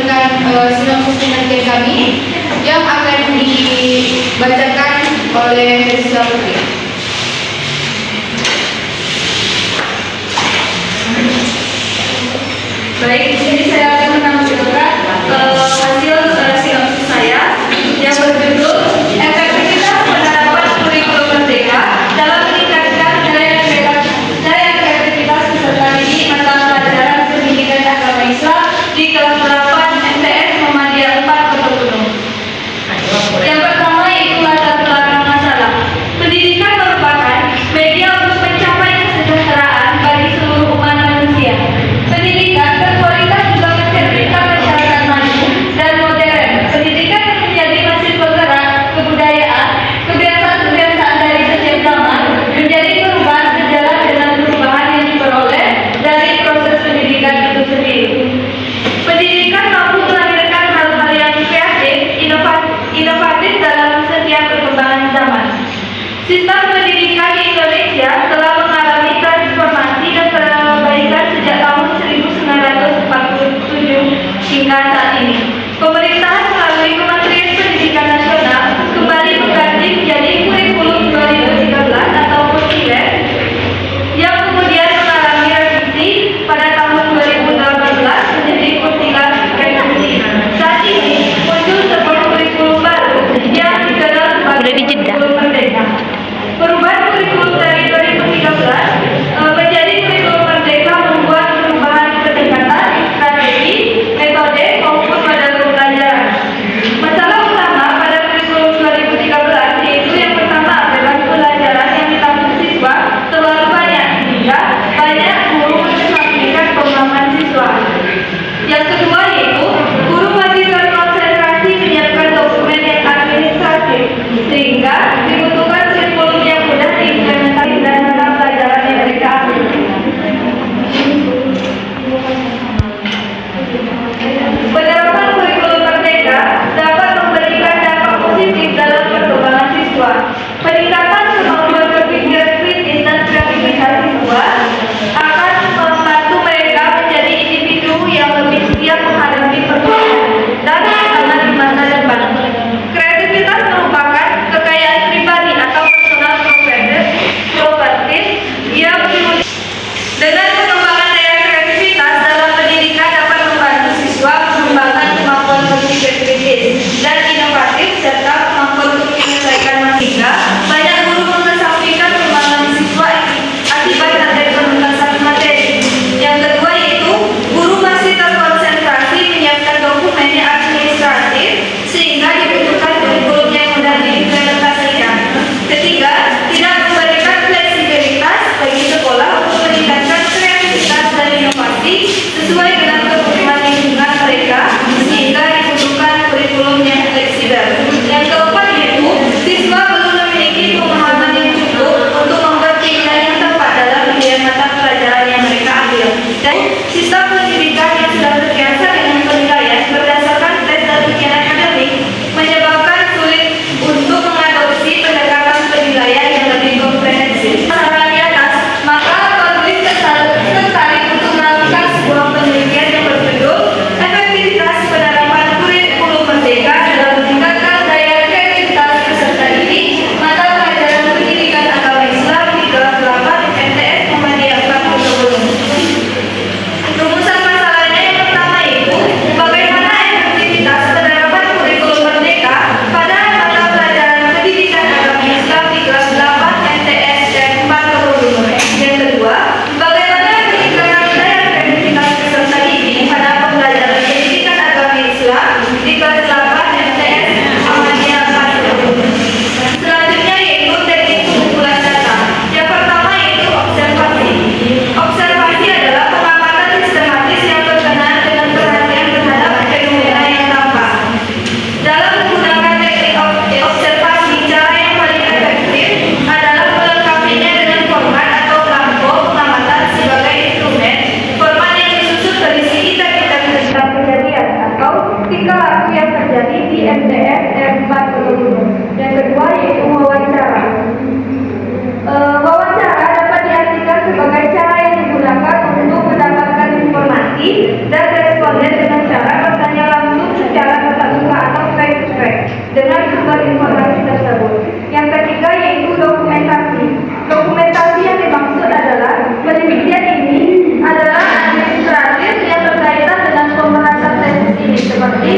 mendengarkan sinopsis penelitian kami yang akan dibacakan oleh Rizka Putri. Baik, di sini saya akan menampilkan hasil sinopsis saya yang berjudul Efektivitas Penerapan Kurikulum Merdeka dalam Meningkatkan Daya Kreativitas Peserta Didik Mata Pelajaran Pendidikan Agama Islam di kelas 8 MTS Muhammadiyah 4 Kota Gunung. Yang pertama yaitu latar belakang masalah. Pendidikan merupakan media untuk mencapai kesejahteraan bagi seluruh umat manusia. Pendidikan berkualitas juga mencerminkan masyarakat maju dan modern. Pendidikan yang menjadi mesin penggerak kebudayaan, kebiasaan-kebiasaan dari setiap zaman menjadi perubahan sejalan dengan perubahan yang diperoleh dari proses pendidikan itu sendiri. Pendidikan mampu melahirkan hal-hal yang kreatif, inovatif dalam setiap perkembangan zaman. Sistem pendidikan di Indonesia telah mengalami transformasi dan perbaikan sejak tahun 1947 hingga saat ini. Pemerintahan melalui Kementerian Pendidikan Nasional kembali mengganti menjadi kurikulum 2013 atau KURILES yang kemudian mengalami revisi pada tahun 2018 menjadi KURTILAS revisi. Saat ini muncul sebuah kurikulum baru yang dikenal sebagai kurikulum merdeka. Perubahan kurikulum dari 2013 menjadi kurikulum merdeka membuat perubahan pendekatan, strategi, metode maupun model pembelajaran. Masalah utama pada kurikulum 2013 yaitu yang pertama adalah pelajaran yang ditanggung siswa terlalu banyak sehingga banyak guru mengesampingkan pemahaman siswa. Yang kedua yaitu guru masih terkonsentrasi menyiapkan dokumen yang administratif sehingga dibutuhkan kurikulum yang mudah diimplementasi dan mata pelajaran yang mereka ambil. Penerapan kurikulum merdeka dapat memberikan dampak positif dalam perkembangan siswa. Peningkatan kemampuan berpikir kritis dan kreativitas siswa akan membantu mereka menjadi individu yang lebih siap menghadapi perkembangan dan tantangan di masa depan. Kreativitas merupakan kekayaan pribadi atau personal property yang dimiliki. Dengan pengembangan daya kreativitas dalam pendidikan dapat membantu siswa mengembangkan kemampuan berpikir kritis dan inovatif serta kemampuan untuk menyelesaikan masalah. Banyak guru mengesampingkan pemahaman siswa akibat adanya penuntasan materi. Yang kedua yaitu guru masih terkonsentrasi menyiapkan dokumen yang administratif sehingga dibutuhkan kurikulum yang mudah diimplementasikan. Ketiga, tidak memberikan fleksibilitas bagi sekolah untuk meningkatkan kreativitas dan inovasi sesuai dengan kebutuhan lingkungan mereka sehingga dibutuhkan kurikulum yang fleksibel. Yang keempat yaitu siswa belum memiliki pemahaman yang cukup untuk membuat pilihan yang tepat dalam pilihan mata pelajaran yang mereka ambil. Dan sistem pendidikan yang sudah terbiasa dengan penilaian berdasarkan tes dan ujian akademik menyebabkan sulit untuk mengadopsi pendekatan penilaian yang lebih komprehensif. Masalah di atas, maka penulis tertarik untuk melakukan sebuah penelitian yang berjudul Efektivitas Penerapan Kurikulum Merdeka dalam Meningkatkan Daya Kreativitas Peserta Didik Mata Pelajaran Pendidikan Agama Islam di kelas 8 MTS Muhammadiyah 4 Kota Gunung. Rumusan masalahnya yang pertama yaitu bagaimana efektivitas penerapan kurikulum merdeka pada mata pelajaran pendidikan agama Islam di kelas 8 MTS dan 4 Kota Gunung. Yang kedua, bagaimana peningkatan daya kreativitas peserta didik pada pembelajaran pendidikan agama Islam di kelas 8 MTS Muhammadiyah 4 Kota Gunung. Selanjutnya yaitu teknik pengumpulan data. Yang pertama yaitu observasi. Observasi adalah pengamatan sistematis yang berkenaan dengan perhatian terhadap fenomena yang tampak. Dalam menggunakan teknik observasi, cara yang paling efektif adalah melengkapinya dengan format atau belangko pengamatan sebagai instrumen. Format yang disusun berisi identitas tentang kejadian atau tingkah laku yang terjadi di MTS R4 Kota Gunung. Yang kedua yaitu wawancara. Wawancara dapat diartikan sebagai cara yang digunakan untuk mendapatkan informasi dan responden dengan cara bertanya langsung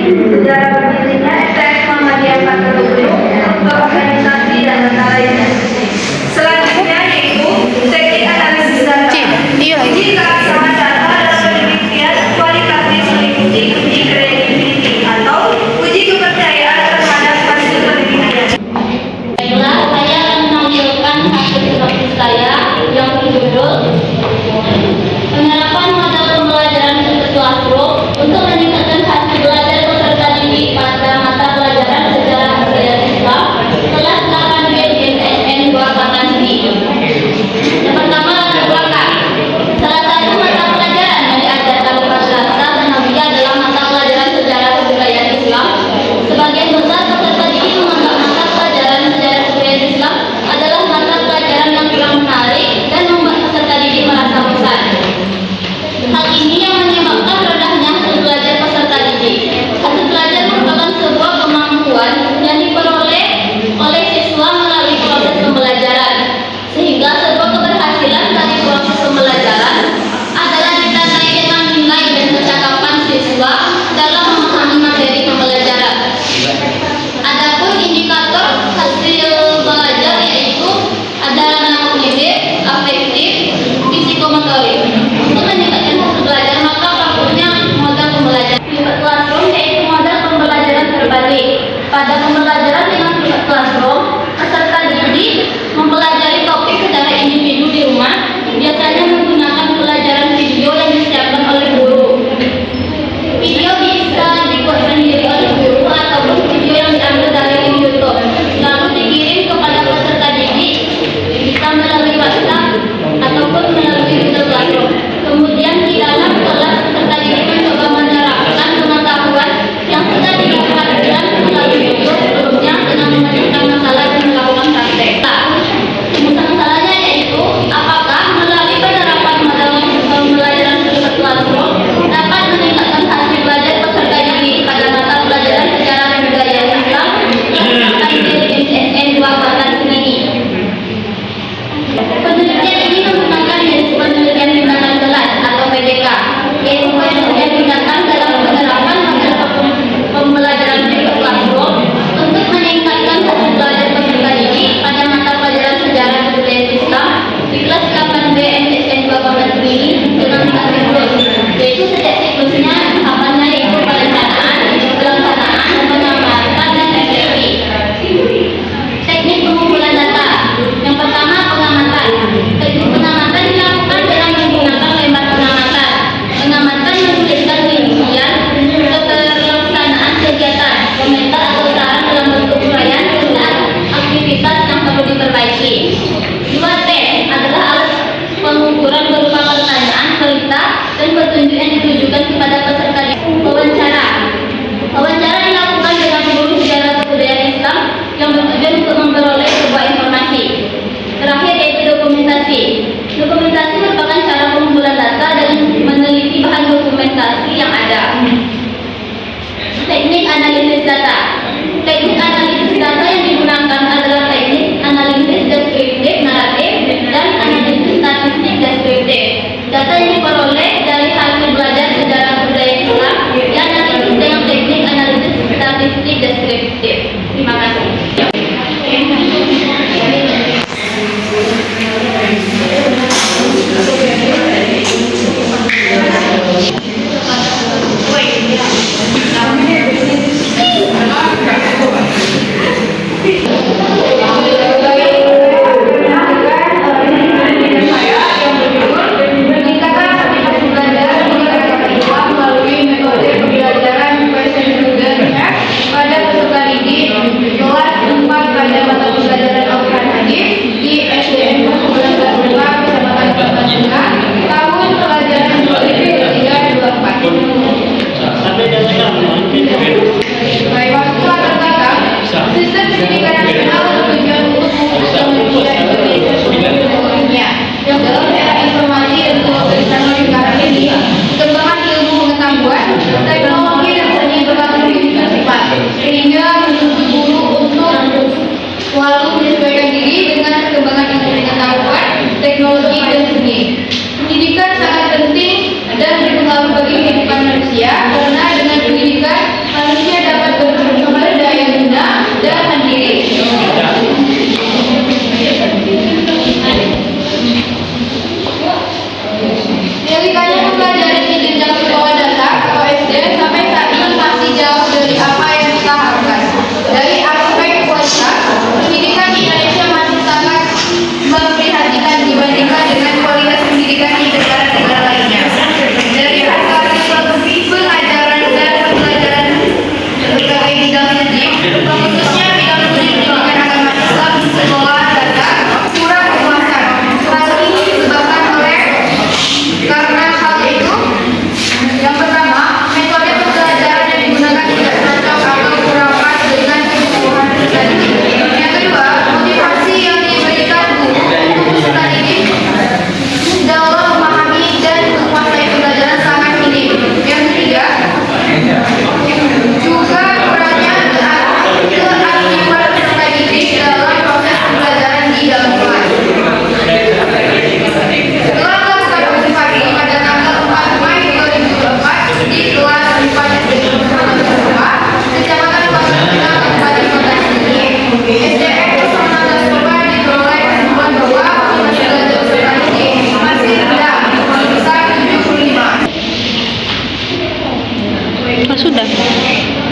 Sejarah berdirinya STM Muhammadiyah Kota Bandung untuk organisasi dan data lainnya. Selanjutnya yaitu teknik analisis data. Iya. Uji kelaksanaan data dalam penelitian kualitatif meliputi uji credibility atau uji kepercayaan terhadap hasil penelitian. Baiklah, saya akan menampilkan hasil sinopsis saya yang berjudul Penerapan model pembelajaran virtual classroom untuk meningkatkan hasil belajar peserta didik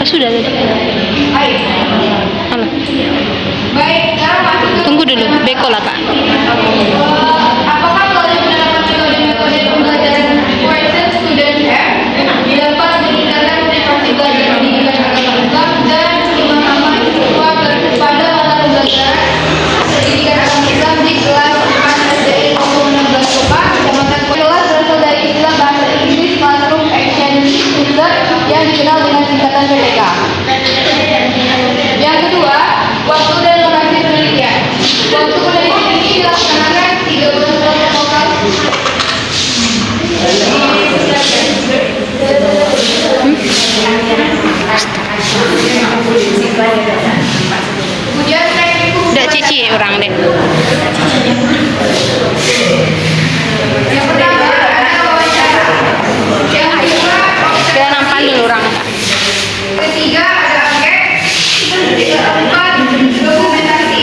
Sudah tadi. Baik. Halo. Baik, sekarang masuk ke Tunggu dulu, beko lah kak. apakah melalui penerapan metode-metode pembelajaran Horizon Student App dapat meningkatkan motivasi belajar pendidikan agama Islam dan pemahaman siswa pada mata pembelajaran pendidikan agama Islam di kelas 4 SDI 16 Kopak, Kecamatan Kelas berasal dari istilah bahasa Inggris Classroom Action Research yang dikenal dengan singkatan PTK. Yang kedua, waktu dan lokasi penelitian. Waktu penelitian ini dilaksanakan 3 bulan setelah lokal. Ujian teknikum. Udah cici orang deh. Yang pertama ada wawancara. Yang kedua, Kita nampak dulu orang. ketiga ada angket. Keempat, dokumentasi.